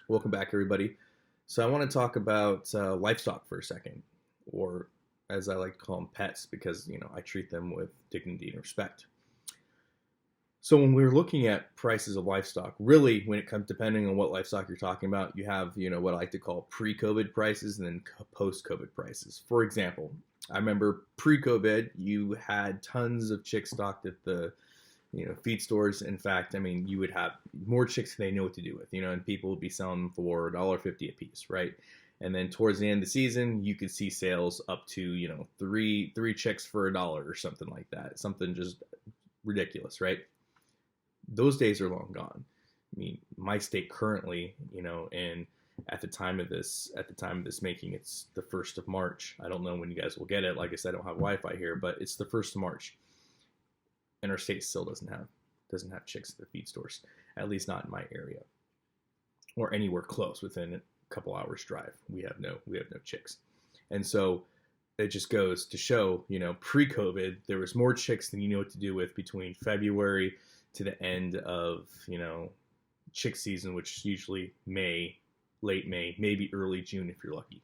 Welcome back, everybody. So I want to talk about livestock for a second, or as I like to call them, pets, because I treat them with dignity and respect. So when we're looking at prices of livestock, really, when it comes, depending on what livestock you're talking about, you have what I like to call pre-COVID prices and then post-COVID prices. For example, I remember pre-COVID, you had tons of chicks stocked at the feed stores. In fact, I mean, you would have more chicks than they know what to do with, and people would be selling them for $1.50 a piece, right? And then towards the end of the season, you could see sales up to, three chicks for $1 or something like that. Something just ridiculous, right? Those days are long gone. I mean, my state currently, and at the time of this making, it's the 1st of March. I don't know when you guys will get it. Like I said, I don't have Wi-Fi here, but it's the 1st of March. And our state still doesn't have chicks at the feed stores, at least not in my area or anywhere close within a couple hours drive. We have no chicks. And so it just goes to show, pre-COVID, there was more chicks than you know what to do with between February to the end of, chick season, which is usually May, late May, maybe early June if you're lucky.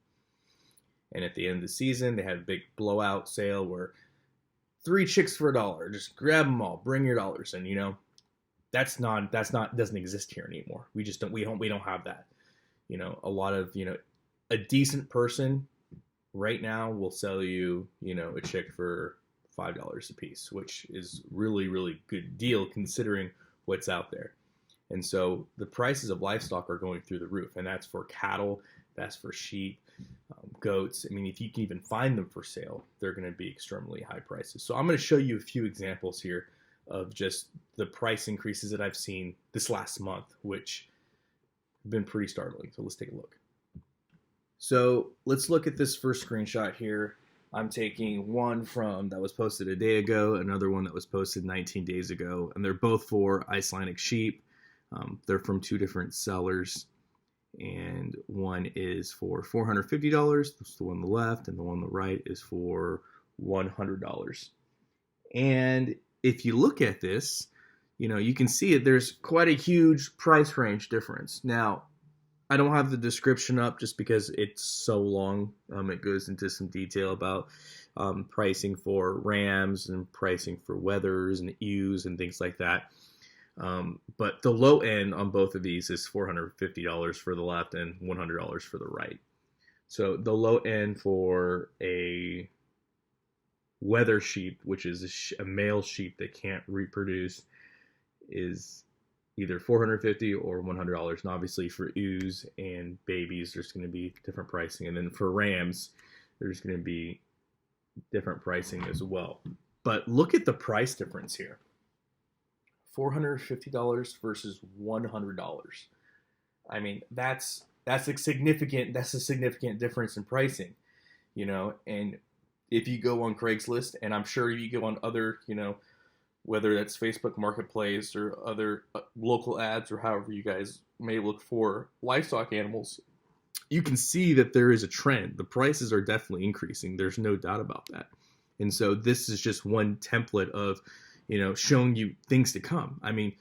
And at the end of the season, they had a big blowout sale where 3 chicks for $1. Just grab them all. Bring your dollars, and that's not doesn't exist here anymore. We just don't have that. A lot of a decent person right now will sell you a chick for $5 a piece, which is really good deal considering what's out there. And so the prices of livestock are going through the roof, and that's for cattle, that's for sheep, goats. I mean, if you can even find them for sale, they're going to be extremely high prices. So I'm going to show you a few examples here of just the price increases that I've seen this last month, which have been pretty startling. So let's take a look. So let's look at this first screenshot here. I'm taking one that was posted a day ago, another one that was posted 19 days ago, and they're both for Icelandic sheep. They're from 2 different sellers, and one is for $450. That's the one on the left, and the one on the right is for $100. And if you look at this, you can see it. There's quite a huge price range difference. Now, I don't have the description up just because it's so long. It goes into some detail about pricing for rams and pricing for wethers and ewes and things like that. But the low end on both of these is $450 for the left and $100 for the right. So the low end for a wether sheep, which is a male sheep that can't reproduce, is either $450 or $100. And obviously for ewes and babies, there's going to be different pricing. And then for rams, there's going to be different pricing as well. But look at the price difference here. $450 versus $100. I mean, that's a significant difference in pricing, and if you go on Craigslist, and I'm sure you go on other, whether that's Facebook Marketplace or other local ads or however you guys may look for livestock animals, you can see that there is a trend. The prices are definitely increasing. There's no doubt about that. And so this is just one template of showing you things to come. I mean,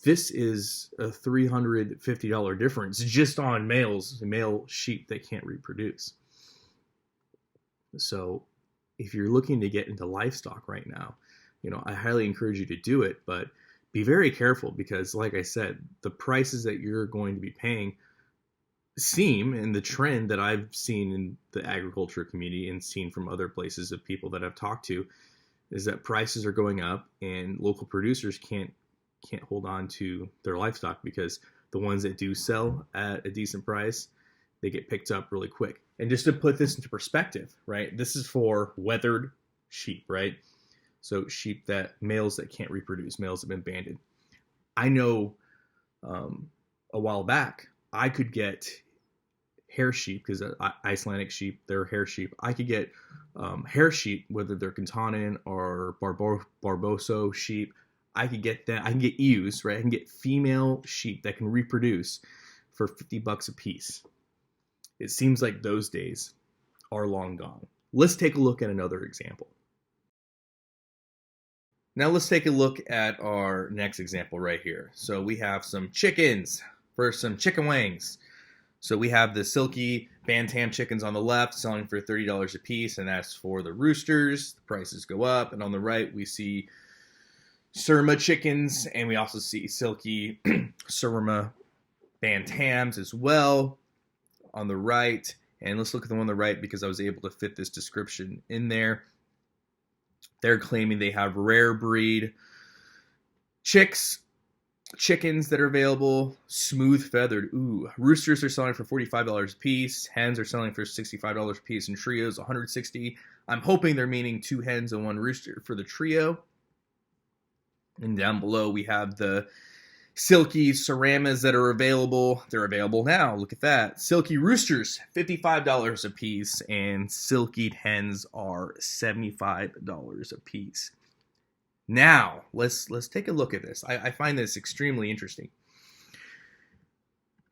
this is a $350 difference just on male sheep that can't reproduce. So if you're looking to get into livestock right now, I highly encourage you to do it, but be very careful because, like I said, the prices that you're going to be paying and the trend that I've seen in the agriculture community and seen from other places of people that I've talked to is that prices are going up and local producers can't hold on to their livestock because the ones that do sell at a decent price, they get picked up really quick. And just to put this into perspective, right? This is for weathered sheep, right? So males that can't reproduce, males have been banded. I know a while back, I could get hair sheep, because Icelandic sheep, they're hair sheep. I could get hair sheep, whether they're Kantanen or Barboso sheep. I can get ewes, right? I can get female sheep that can reproduce for $50 a piece. It seems like those days are long gone. Let's take a look at another example. Now let's take a look at our next example right here. So we have some chickens for some chicken wings. So we have the silky Bantam chickens on the left selling for $30 a piece, and that's for the roosters. The prices go up. And on the right, we see Surma chickens, and we also see silky Surma Bantams as well on the right. And let's look at the one on the right because I was able to fit this description in there. They're claiming they have rare breed chickens that are available, smooth feathered. Ooh, roosters are selling for $45 a piece. Hens are selling for $65 a piece, and trios $160. I'm hoping they're meaning 2 hens and 1 rooster for the trio. And down below we have the silky Ceramas that are available. They're available now. Look at that. Silky roosters, $55 a piece, and silky hens are $75 a piece. Now, let's take a look at this. I find this extremely interesting.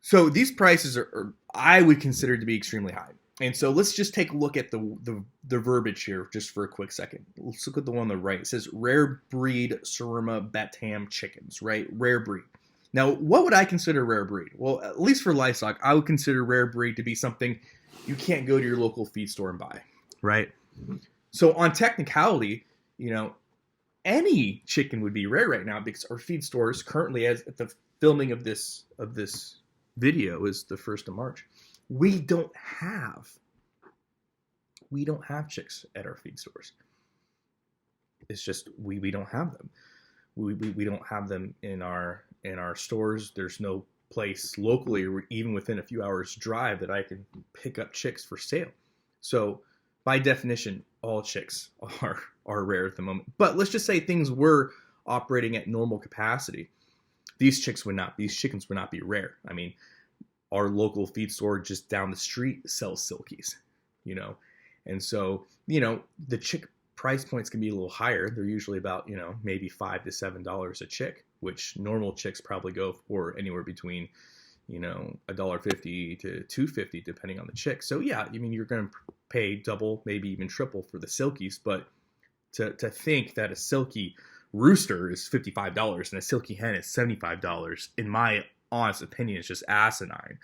So these prices are I would consider to be extremely high. And so let's just take a look at the verbiage here just for a quick second. Let's look at the one on the right. It says rare breed Surma Batam chickens, right? Rare breed. Now, what would I consider rare breed? Well, at least for livestock, I would consider rare breed to be something you can't go to your local feed store and buy, right? So on technicality, any chicken would be rare right now because our feed stores currently, as at the filming of this video, is the 1st of March. We don't have chicks at our feed stores. It's just we don't have them. We don't have them in our stores. There's no place locally or even within a few hours drive that I can pick up chicks for sale. So by definition, all chicks are rare at the moment. But let's just say things were operating at normal capacity. These chickens would not be rare. I mean, our local feed store just down the street sells silkies, and so the chick price points can be a little higher. They're usually about maybe $5 to $7 a chick, which normal chicks probably go for anywhere between $1.50 to $2.50 depending on the chick. So yeah, I mean, you're going to pay double, maybe even triple for the silkies, but to think that a silky rooster is $55 and a silky hen is $75, in my honest opinion, is just asinine.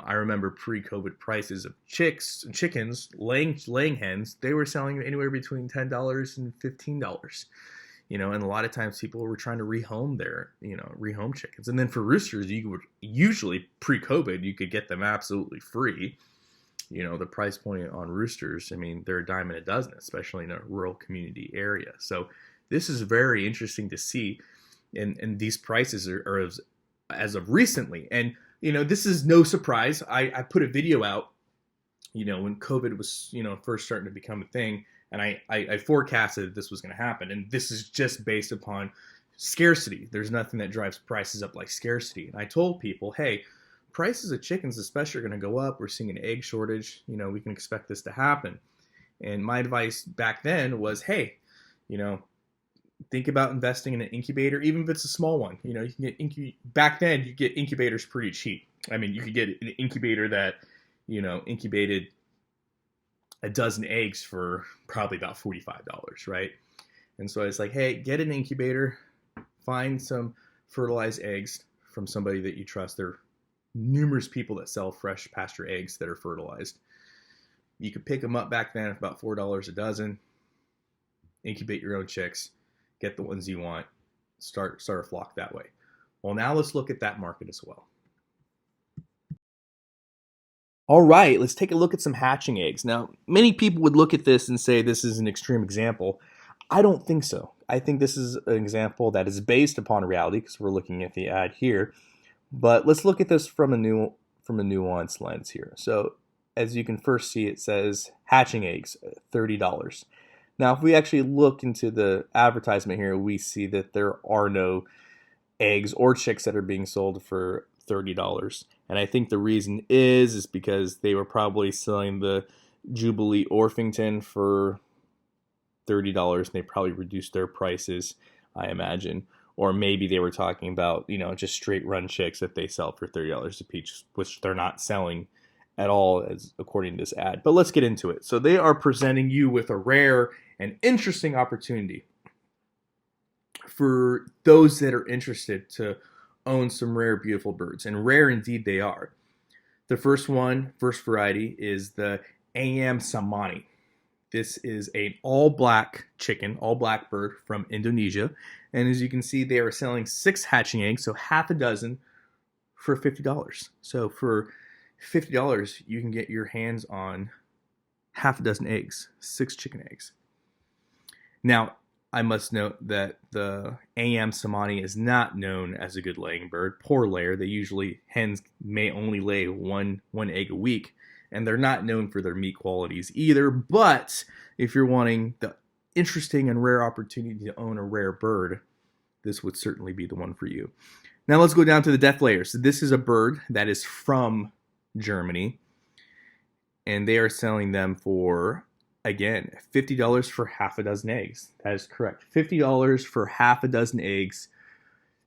I remember pre-COVID prices of chickens, laying hens, they were selling anywhere between $10 and $15. And a lot of times people were trying to rehome chickens. And then for roosters, you would usually pre-COVID, you could get them absolutely free. The price point on roosters, I mean, they're a dime a dozen, especially in a rural community area. So this is very interesting to see. And these prices are as of recently. And, this is no surprise. I put a video out, when COVID was, first starting to become a thing. And I forecasted that this was going to happen. And this is just based upon scarcity. There's nothing that drives prices up like scarcity. And I told people, hey, prices of chickens especially are going to go up. We're seeing an egg shortage. We can expect this to happen. And my advice back then was, hey, think about investing in an incubator, even if it's a small one. You can get back then you get incubators pretty cheap. I mean, you could get an incubator that, incubated a dozen eggs for probably about $45, right? And so I was like, hey, get an incubator, find some fertilized eggs from somebody that you trust. There are numerous people that sell fresh pasture eggs that are fertilized. You could pick them up back then for about $4 a dozen, incubate your own chicks, get the ones you want, start a flock that way. Well, now let's look at that market as well. All right, let's take a look at some hatching eggs. Now, many people would look at this and say this is an extreme example. I don't think so. I think this is an example that is based upon reality because we're looking at the ad here. But let's look at this from a nuanced lens here. So as you can first see, it says hatching eggs, $30. Now, if we actually look into the advertisement here, we see that there are no eggs or chicks that are being sold for $30. And I think the reason is because they were probably selling the Jubilee Orpington for $30 and they probably reduced their prices, I imagine. Or maybe they were talking about, just straight run chicks that they sell for $30 a piece, which they're not selling at all, as according to this ad. But let's get into it. So they are presenting you with a rare and interesting opportunity for those that are interested to own some rare, beautiful birds, and rare indeed they are. The first variety is the ayam samani. This is an all-black chicken, all-black bird from Indonesia. And as you can see, they are selling 6 hatching eggs, so half a dozen for $50. So for $50, you can get your hands on half a dozen eggs, 6 chicken eggs. Now, I must note that the ayam samani is not known as a good laying bird. Poor layer. Hens may only lay one egg a week, and they're not known for their meat qualities either. But if you're wanting the interesting and rare opportunity to own a rare bird, this would certainly be the one for you. Now let's go down to the death layers. So this is a bird that is from Germany, and they are selling them for, again, $50 for half a dozen eggs. That is correct. $50 for half a dozen eggs,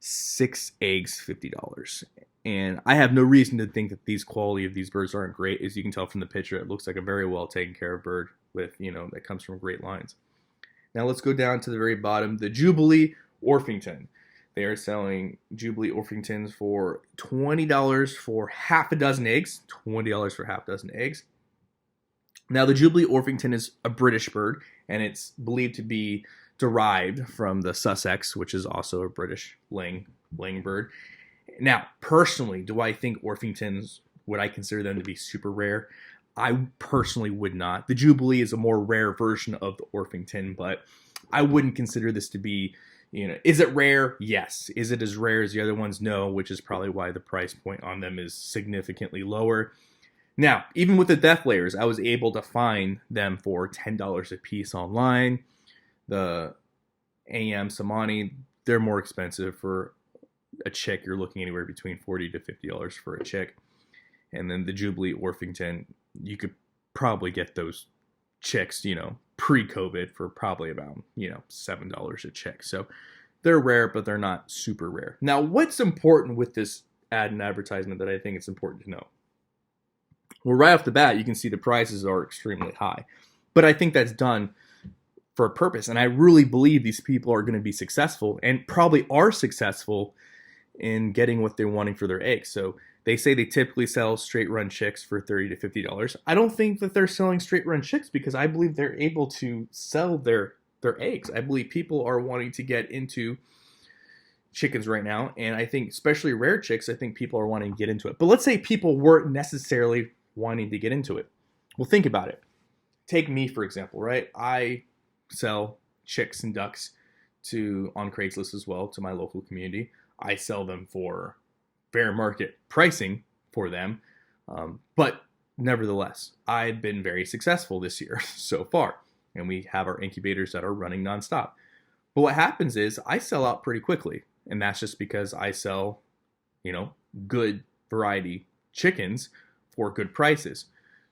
6 eggs, $50. And I have no reason to think that these quality of these birds aren't great. As you can tell from the picture, it looks like a very well taken care of bird with, that comes from great lines. Now let's go down to the very bottom, the Jubilee Orpington. They are selling Jubilee Orpingtons for $20 for half a dozen eggs. $20 for half a dozen eggs. Now, the Jubilee Orpington is a British bird, and it's believed to be derived from the Sussex, which is also a British laying bird. Now, personally, do I think Orpingtons, would I consider them to be super rare? I personally would not. The Jubilee is a more rare version of the Orpington, but I wouldn't consider this to be, is it rare? Yes. Is it as rare as the other ones? No, which is probably why the price point on them is significantly lower. Now, even with the death layers, I was able to find them for $10 a piece online. The ayam samani, they're more expensive. For a chick, you're looking anywhere between $40 to $50 for a chick. And then the Jubilee Orpington, you could probably get those chicks, pre-COVID for probably about, $7 a chick. So they're rare, but they're not super rare. Now, what's important with this ad and advertisement that I think it's important to know? Well, right off the bat, you can see the prices are extremely high. But I think that's done for a purpose. And I really believe these people are going to be successful and probably are successful in getting what they're wanting for their eggs. So they say they typically sell straight run chicks for $30 to $50. I don't think that they're selling straight run chicks because I believe they're able to sell their eggs. I believe people are wanting to get into chickens right now. And I think especially rare chicks, I think people are wanting to get into it. But let's say people weren't necessarily wanting to get into it. Well, think about it. Take me, for example, right? I sell chicks and ducks on Craigslist as well to my local community. I sell them for fair market pricing for them. But nevertheless, I've been very successful this year so far. And we have our incubators that are running nonstop. But what happens is I sell out pretty quickly. And that's just because I sell, good variety chickens for good prices.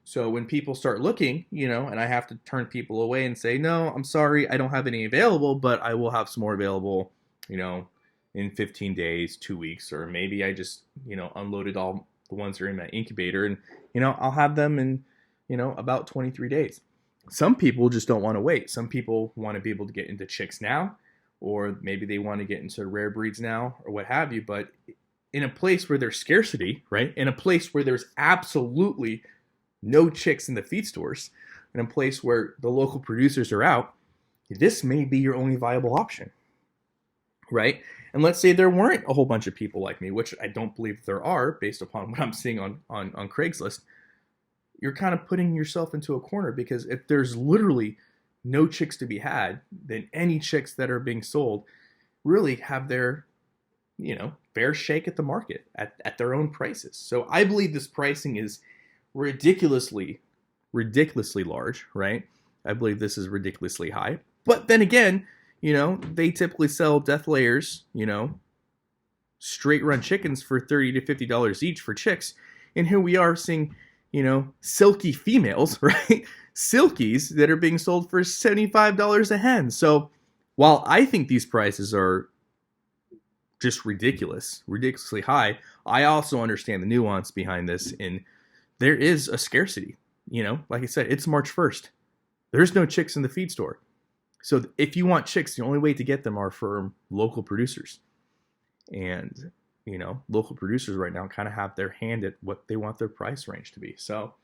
So when people start looking, and I have to turn people away and say, no, I'm sorry, I don't have any available, but I will have some more available, in 15 days, 2 weeks, or maybe I just, unloaded all the ones that are in my incubator and, I'll have them in, about 23 days. Some people just don't want to wait. Some people want to be able to get into chicks now, or maybe they want to get into rare breeds now, or what have you, but in a place where there's scarcity, right? In a place where there's absolutely no chicks in the feed stores, in a place where the local producers are out, this may be your only viable option, right? And let's say there weren't a whole bunch of people like me, which I don't believe there are based upon what I'm seeing on Craigslist. You're kind of putting yourself into a corner because if there's literally no chicks to be had, then any chicks that are being sold really have their fair shake at the market at their own prices. So I believe this pricing is ridiculously large, right? I believe this is ridiculously high. But then again, they typically sell death layers, straight run chickens for $30 to $50 each for chicks. And here we are seeing, silky females, right? Silkies that are being sold for $75 a hen. So while I think these prices are just ridiculously high, I also understand the nuance behind this, and there is a scarcity. Like I said, it's March 1st. There's no chicks in the feed store. So if you want chicks, the only way to get them are from local producers. And local producers right now kind of have their hand at what they want their price range to be. So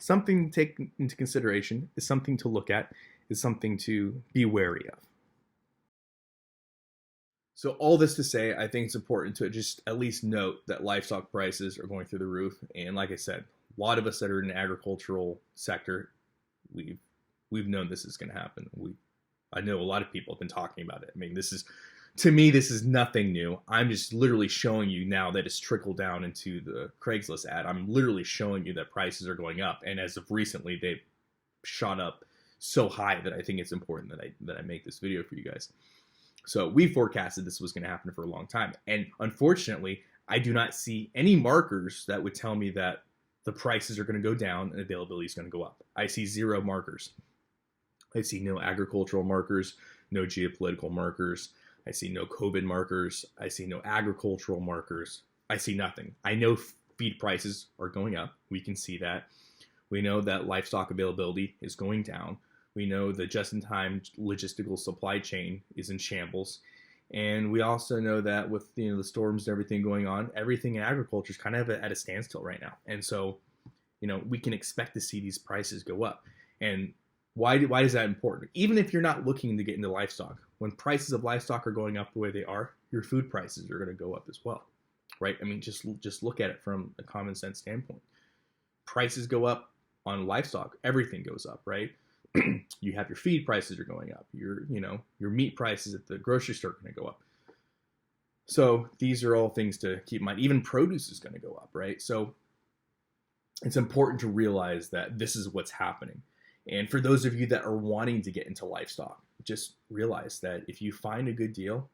something to take into consideration, is something to look at, is something to be wary of. So all this to say, I think it's important to just at least note that livestock prices are going through the roof. And like I said, a lot of us that are in the agricultural sector, we've known this is going to happen. I know a lot of people have been talking about it. I mean, to me, this is nothing new. I'm just literally showing you now that it's trickled down into the Craigslist ad. I'm literally showing you that prices are going up, and as of recently, they've shot up so high that I think it's important that I make this video for you guys. So we forecasted this was going to happen for a long time, and unfortunately, I do not see any markers that would tell me that the prices are going to go down and availability is going to go up. I see zero markers. I see no agricultural markers, no geopolitical markers. I see no COVID markers. I see no agricultural markers. I see nothing. I know feed prices are going up. We can see that. We know that livestock availability is going down. We know the just-in-time logistical supply chain is in shambles. And we also know that with the storms and everything going on, everything in agriculture is kind of at a standstill right now. And so, we can expect to see these prices go up. And why is that important? Even if you're not looking to get into livestock, when prices of livestock are going up the way they are, your food prices are going to go up as well, right? I mean, just look at it from a common sense standpoint. Prices go up on livestock, everything goes up, right? You have your feed prices are going up. Your meat prices at the grocery store are going to go up. So these are all things to keep in mind. Even produce is going to go up, right? So it's important to realize that this is what's happening. And for those of you that are wanting to get into livestock, just realize that if you find a good deal,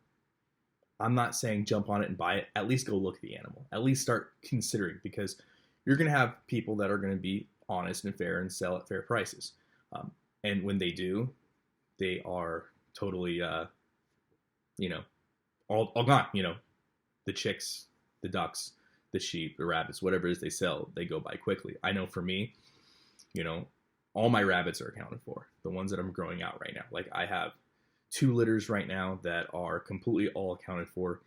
I'm not saying jump on it and buy it. At least go look at the animal. At least start considering, because you're going to have people that are going to be honest and fair and sell at fair prices. And when they do, they are totally, all gone. The chicks, the ducks, the sheep, the rabbits, whatever it is they sell, they go by quickly. I know for me, all my rabbits are accounted for, the ones that I'm growing out right now. Like I have 2 litters right now that are completely all accounted for,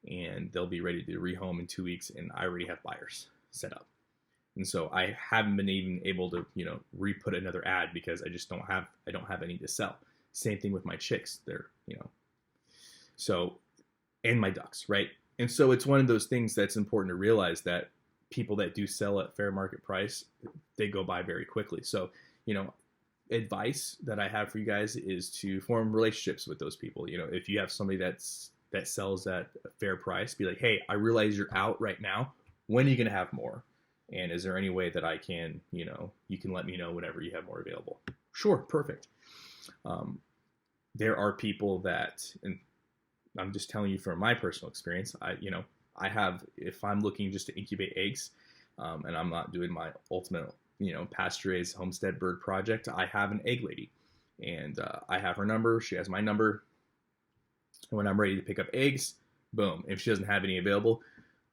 and they'll be ready to rehome in 2 weeks, and I already have buyers set up. And so I haven't been even able to, re-put another ad because I don't have any to sell. Same thing with my chicks. They're, so, and my ducks, right? And so it's one of those things that's important to realize that people that do sell at fair market price, they go by very quickly. So, advice that I have for you guys is to form relationships with those people. If you have somebody that sells at a fair price, be like, hey, I realize you're out right now. When are you going to have more? And is there any way that I can, you can let me know whenever you have more available? Sure, perfect. There are people that, and I'm just telling you from my personal experience, I have, if I'm looking just to incubate eggs, and I'm not doing my ultimate, pasture-raised homestead bird project, I have an egg lady, and I have her number. She has my number. And when I'm ready to pick up eggs, boom. If she doesn't have any available,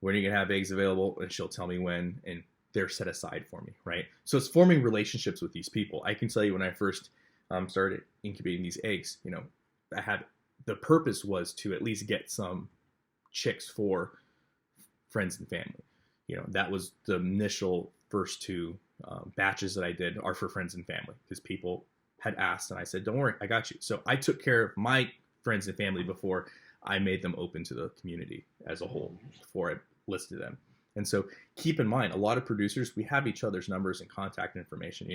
when are you going to have eggs available? And she'll tell me when, and they're set aside for me, right? So it's forming relationships with these people. I can tell you when I first started incubating these eggs, the purpose was to at least get some chicks for friends and family. That was the initial first 2 batches that I did are for friends and family, because people had asked, and I said, don't worry, I got you. So I took care of my friends and family before I made them open to the community as a whole, before I listed them. And so keep in mind, a lot of producers, we have each other's numbers and contact information.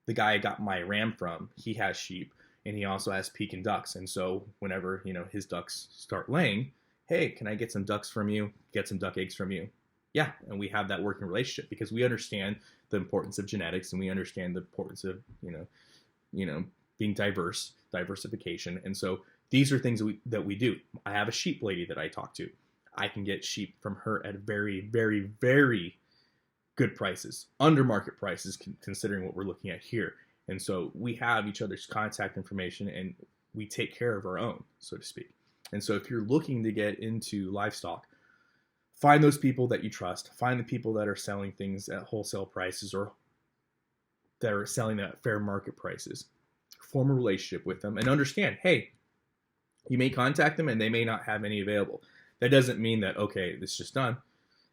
The guy I got my ram from, he has sheep, and he also has Pekin ducks. And so whenever, his ducks start laying, hey, can I get some ducks from you? Get some duck eggs from you? Yeah, and we have that working relationship because we understand the importance of genetics, and we understand the importance of, being diversification. And so these are things that we do. I have a sheep lady that I talk to. I can get sheep from her at very, very, very good prices, under market prices, considering what we're looking at here. And so we have each other's contact information, and we take care of our own, so to speak. And so if you're looking to get into livestock, find those people that you trust. Find the people that are selling things at wholesale prices or that are selling at fair market prices. Form a relationship with them and understand, hey, you may contact them and they may not have any available. That doesn't mean that, okay, this is just done.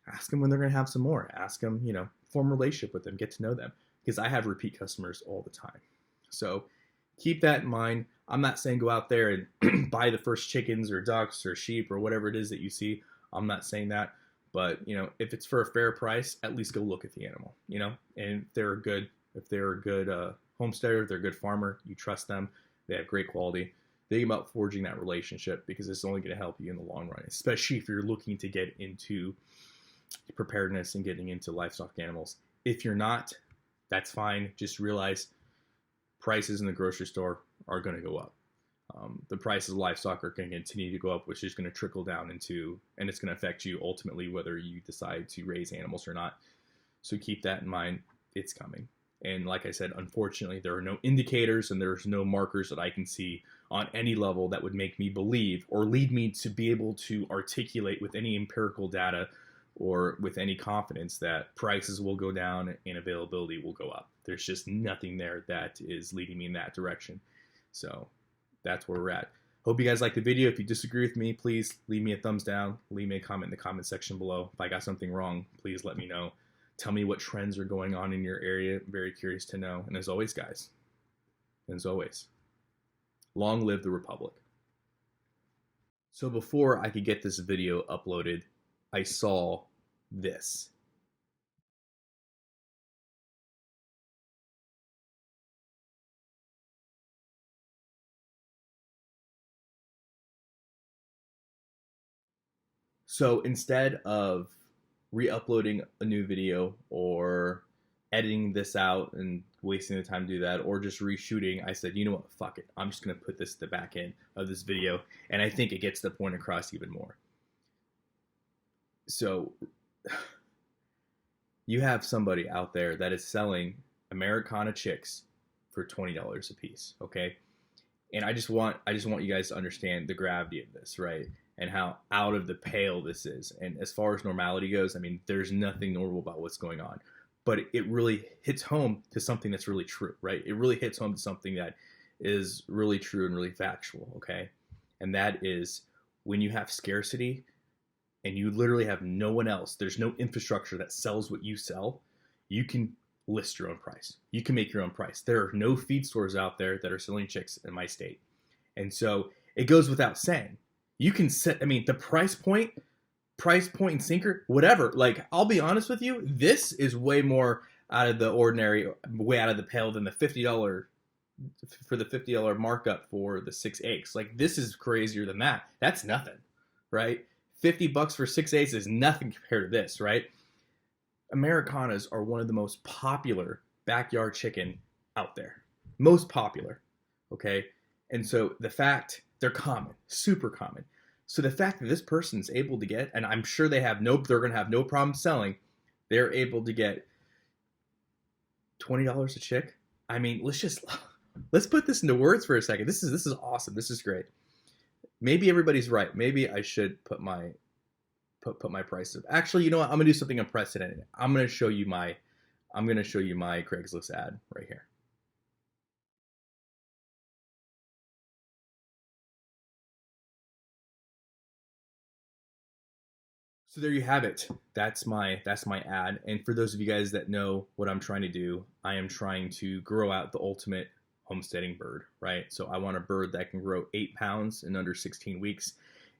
Ask them when they're going to have some more. Ask them, form a relationship with them, get to know them. Because I have repeat customers all the time. So keep that in mind. I'm not saying go out there and buy the first chickens or ducks or sheep or whatever it is that you see. I'm not saying that. But, if it's for a fair price, at least go look at the animal, and if they're a good homesteader, if they're a good farmer, you trust them, they have great quality. Think about forging that relationship, because it's only going to help you in the long run, especially if you're looking to get into preparedness and getting into livestock animals. If you're not, that's fine. Just realize prices in the grocery store are going to go up. The prices of livestock are going to continue to go up, which is going to trickle down into, and it's going to affect you ultimately whether you decide to raise animals or not. So keep that in mind. It's coming. And like I said, unfortunately, there are no indicators and there's no markers that I can see on any level that would make me believe or lead me to be able to articulate with any empirical data or with any confidence that prices will go down and availability will go up. There's just nothing there that is leading me in that direction. So that's where we're at. Hope you guys like the video. If you disagree with me, please leave me a thumbs down. Leave me a comment in the comment section below. If I got something wrong, please let me know. Tell me what trends are going on in your area. I'm very curious to know. And as always, guys, as always, long live the Republic. So before I could get this video uploaded, I saw this. So instead of re-uploading a new video or editing this out and wasting the time to do that, or just reshooting, I said, you know what, fuck it. I'm just going to put this at the back end of this video, and I think it gets the point across even more. So you have somebody out there that is selling Americana chicks for $20 a piece, okay? And I just want you guys to understand the gravity of this, right? And how out of the pale this is. And as far as normality goes, I mean, there's nothing normal about what's going on. But it really hits home to something that's really true, right? It really hits home to something that is really true and really factual, okay? And that is, when you have scarcity and you literally have no one else, there's no infrastructure that sells what you sell, you can list your own price. You can make your own price. There are no feed stores out there that are selling chicks in my state. And so it goes without saying. You can set, I mean, the price point and sinker, whatever. Like, I'll be honest with you, this is way more out of the ordinary, way out of the pale than the $50 for the $50 markup for the 6 eggs. Like, this is crazier than that. That's nothing, right? $50 for 6 eggs is nothing compared to this, right? Americanas are one of the most popular backyard chicken out there. Most popular, okay? And so the fact, they're common, super common. So the fact that this person's able to get, and I'm sure they're going to have no problem selling, they're able to get $20 a chick. I mean, let's put this into words for a second. This is awesome. This is great. Maybe everybody's right. Maybe I should put my prices. Actually, you know what? I'm gonna do something unprecedented. I'm gonna show you my Craigslist ad right here. So there you have it. That's my ad. And for those of you guys that know what I'm trying to do, I am trying to grow out the ultimate homesteading bird, right? So I want a bird that can grow 8 pounds in under 16 weeks.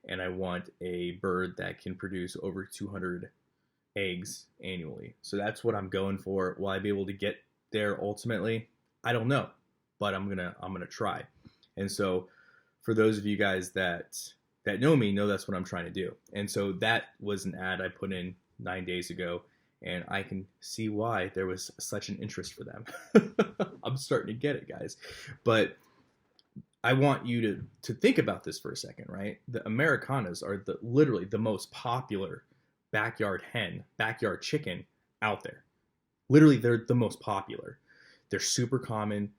And I want a bird that can produce over 200 eggs annually. So that's what I'm going for. Will I be able to get there ultimately? I don't know, but I'm gonna try. And so for those of you guys that know me, know that's what I'm trying to do. And so that was an ad I put in 9 days ago, and I can see why there was such an interest for them. I'm starting to get it, guys. But I want you to think about this for a second, right? The Americanas are literally the most popular backyard chicken out there. Literally, they're the most popular. They're super common,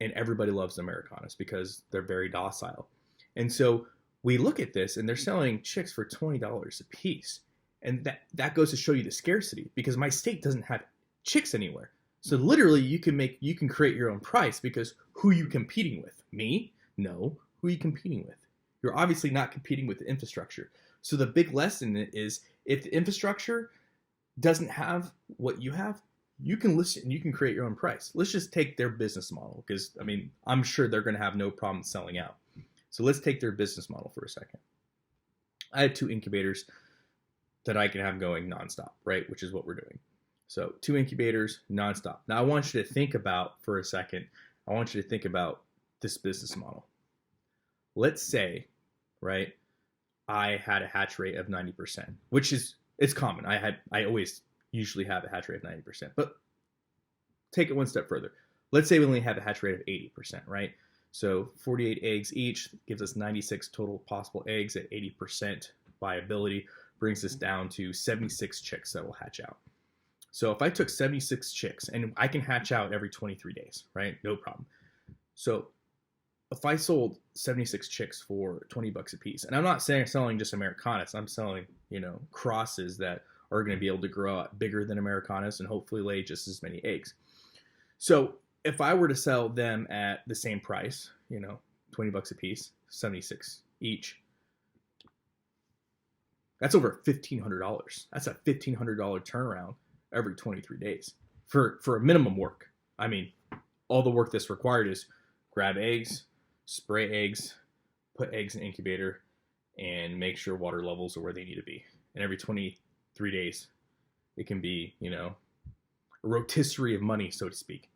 and everybody loves Americanas because they're very docile. And so we look at this, and they're selling chicks for $20 a piece. And that goes to show you the scarcity, because my state doesn't have chicks anywhere. So literally, you can create your own price, because who are you competing with? Me? No. Who are you competing with? You're obviously not competing with the infrastructure. So the big lesson is, if the infrastructure doesn't have what you have, you can listen and you can create your own price. Let's just take their business model, because I mean, I'm sure they're going to have no problem selling out. So let's take their business model for a second. I have 2 incubators that I can have going nonstop, right? Which is what we're doing. So 2 incubators nonstop. Now I want you to think about for a second, I want you to think about this business model. Let's say, right, I had a hatch rate of 90%, which is, it's common. I always usually have a hatch rate of 90%, but take it one step further. Let's say we only have a hatch rate of 80%, right? So 48 eggs each gives us 96 total possible eggs at 80% viability, brings us down to 76 chicks that will hatch out. So if I took 76 chicks, and I can hatch out every 23 days, right? No problem. So if I sold 76 chicks for $20 a piece, and I'm not saying selling just Americanas, I'm selling, crosses that are going to be able to grow up bigger than Americanas and hopefully lay just as many eggs. So if I were to sell them at the same price, $20 a piece, 76 each, that's over $1,500. That's a $1,500 turnaround every 23 days for a minimum work. I mean, all the work that's required is grab eggs, spray eggs, put eggs in incubator, and make sure water levels are where they need to be. And every 23 days, it can be, a rotisserie of money, so to speak.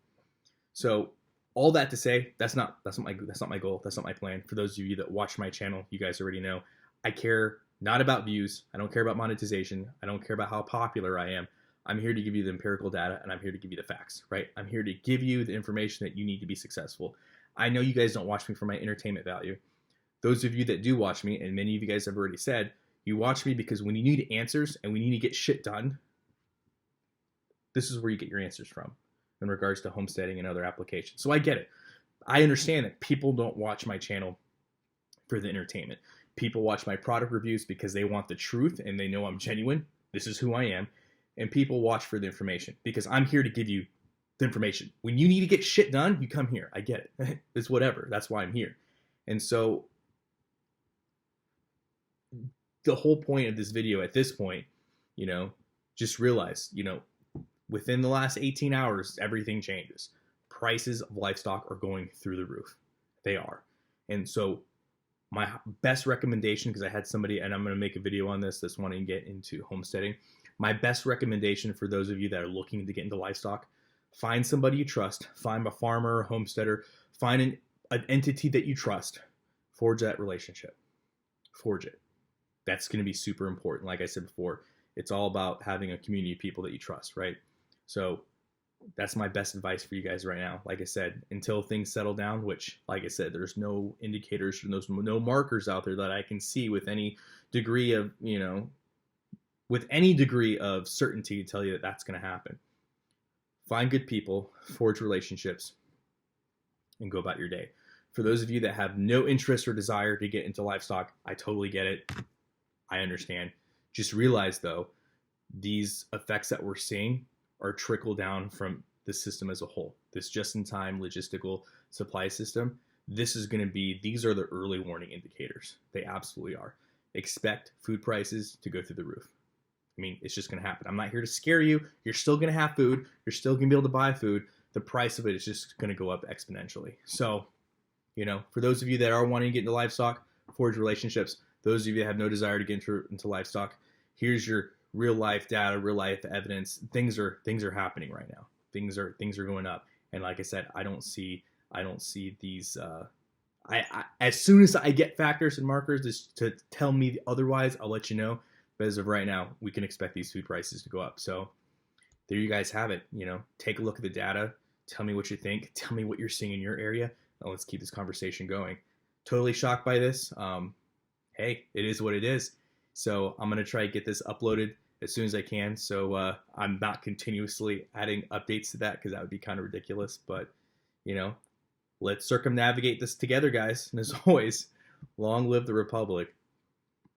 So all that to say, that's not my goal. That's not my plan. For those of you that watch my channel, you guys already know, I care not about views. I don't care about monetization. I don't care about how popular I am. I'm here to give you the empirical data, and I'm here to give you the facts, right? I'm here to give you the information that you need to be successful. I know you guys don't watch me for my entertainment value. Those of you that do watch me, and many of you guys have already said, you watch me because when you need answers and when you need to get shit done, this is where you get your answers from in regards to homesteading and other applications. So I get it. I understand that people don't watch my channel for the entertainment. People watch my product reviews because they want the truth and they know I'm genuine. This is who I am. And people watch for the information because I'm here to give you the information. When you need to get shit done, you come here. I get it. It's whatever. That's why I'm here. And so the whole point of this video at this point, just realize, within the last 18 hours, everything changes. Prices of livestock are going through the roof. They are. And so my best recommendation, because I had somebody, and I'm going to make a video on this, that's wanting to get into homesteading. My best recommendation for those of you that are looking to get into livestock, find somebody you trust, find a farmer, a homesteader, find an entity that you trust, forge that relationship, forge it. That's going to be super important. Like I said before, it's all about having a community of people that you trust, right? So that's my best advice for you guys right now. Like I said, until things settle down, which, like I said, there's no indicators, there's no markers out there that I can see with any degree of, certainty to tell you that that's going to happen. Find good people, forge relationships, and go about your day. For those of you that have no interest or desire to get into livestock, I totally get it. I understand. Just realize, though, these effects that we're seeing are trickle down from the system as a whole. This just-in-time logistical supply system, these are the early warning indicators. They absolutely are. Expect food prices to go through the roof. I mean, it's just going to happen. I'm not here to scare you. You're still going to have food. You're still going to be able to buy food. The price of it is just going to go up exponentially. So, for those of you that are wanting to get into livestock, forge relationships. Those of you that have no desire to get into livestock, here's your real life data, real life evidence. Things are happening right now. Things are going up. And like I said, I don't see these. As soon as I get factors and markers to tell me otherwise, I'll let you know. But as of right now, we can expect these food prices to go up. So there you guys have it. Take a look at the data. Tell me what you think. Tell me what you're seeing in your area. And let's keep this conversation going. Totally shocked by this. Hey, it is what it is. So I'm going to try to get this uploaded as soon as I can. So I'm not continuously adding updates to that because that would be kind of ridiculous. But, let's circumnavigate this together, guys. And as always, long live the Republic.